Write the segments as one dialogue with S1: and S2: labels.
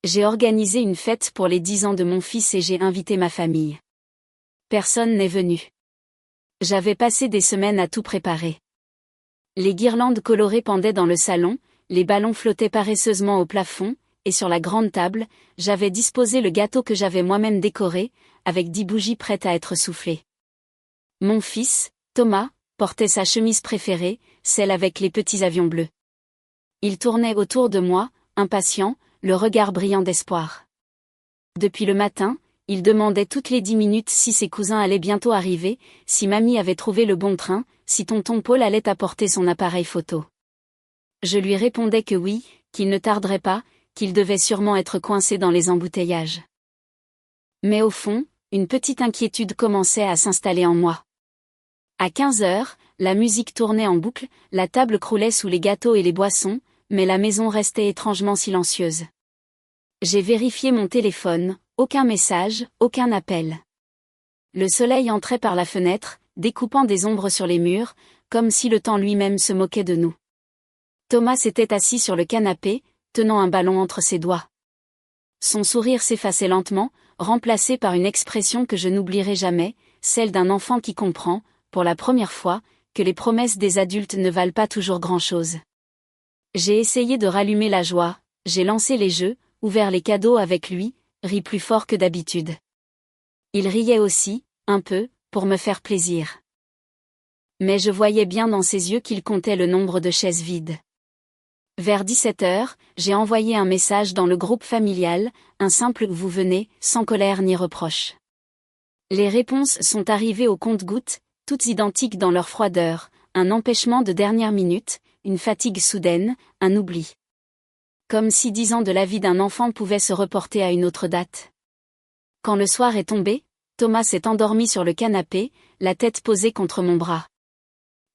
S1: J'ai organisé une fête pour les 10 ans de mon fils et j'ai invité ma famille. Personne n'est venu. J'avais passé des semaines à tout préparer. Les guirlandes colorées pendaient dans le salon, les ballons flottaient paresseusement au plafond, et sur la grande table, j'avais disposé le gâteau que j'avais moi-même décoré, avec 10 bougies prêtes à être soufflées. Mon fils, Thomas, portait sa chemise préférée, celle avec les petits avions bleus. Il tournait autour de moi, impatient, le regard brillant d'espoir. Depuis le matin, il demandait toutes les 10 minutes si ses cousins allaient bientôt arriver, si mamie avait trouvé le bon train, si tonton Paul allait apporter son appareil photo. Je lui répondais que oui, qu'il ne tarderait pas, qu'il devait sûrement être coincé dans les embouteillages. Mais au fond, une petite inquiétude commençait à s'installer en moi. À 15 heures, la musique tournait en boucle, la table croulait sous les gâteaux et les boissons, mais la maison restait étrangement silencieuse. J'ai vérifié mon téléphone, aucun message, aucun appel. Le soleil entrait par la fenêtre, découpant des ombres sur les murs, comme si le temps lui-même se moquait de nous. Thomas s'était assis sur le canapé, tenant un ballon entre ses doigts. Son sourire s'effaçait lentement, remplacé par une expression que je n'oublierai jamais, celle d'un enfant qui comprend, pour la première fois, que les promesses des adultes ne valent pas toujours grand-chose. J'ai essayé de rallumer la joie, j'ai lancé les jeux, ouvert les cadeaux avec lui, ri plus fort que d'habitude. Il riait aussi, un peu, pour me faire plaisir. Mais je voyais bien dans ses yeux qu'il comptait le nombre de chaises vides. Vers 17 heures, j'ai envoyé un message dans le groupe familial, un simple « vous venez », sans colère ni reproche. Les réponses sont arrivées au compte-gouttes, toutes identiques dans leur froideur, un empêchement de dernière minute, une fatigue soudaine, un oubli. Comme si 10 ans de la vie d'un enfant pouvaient se reporter à une autre date. Quand le soir est tombé, Thomas s'est endormi sur le canapé, la tête posée contre mon bras.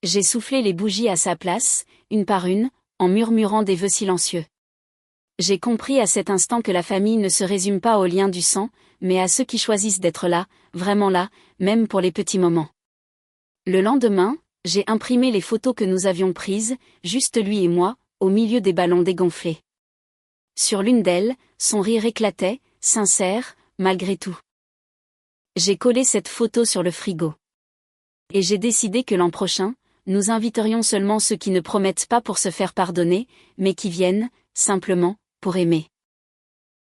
S1: J'ai soufflé les bougies à sa place, une par une, en murmurant des vœux silencieux. J'ai compris à cet instant que la famille ne se résume pas aux liens du sang, mais à ceux qui choisissent d'être là, vraiment là, même pour les petits moments. Le lendemain, j'ai imprimé les photos que nous avions prises, juste lui et moi, au milieu des ballons dégonflés. Sur l'une d'elles, son rire éclatait, sincère, malgré tout. J'ai collé cette photo sur le frigo. Et j'ai décidé que l'an prochain, nous inviterions seulement ceux qui ne promettent pas pour se faire pardonner, mais qui viennent, simplement, pour aimer.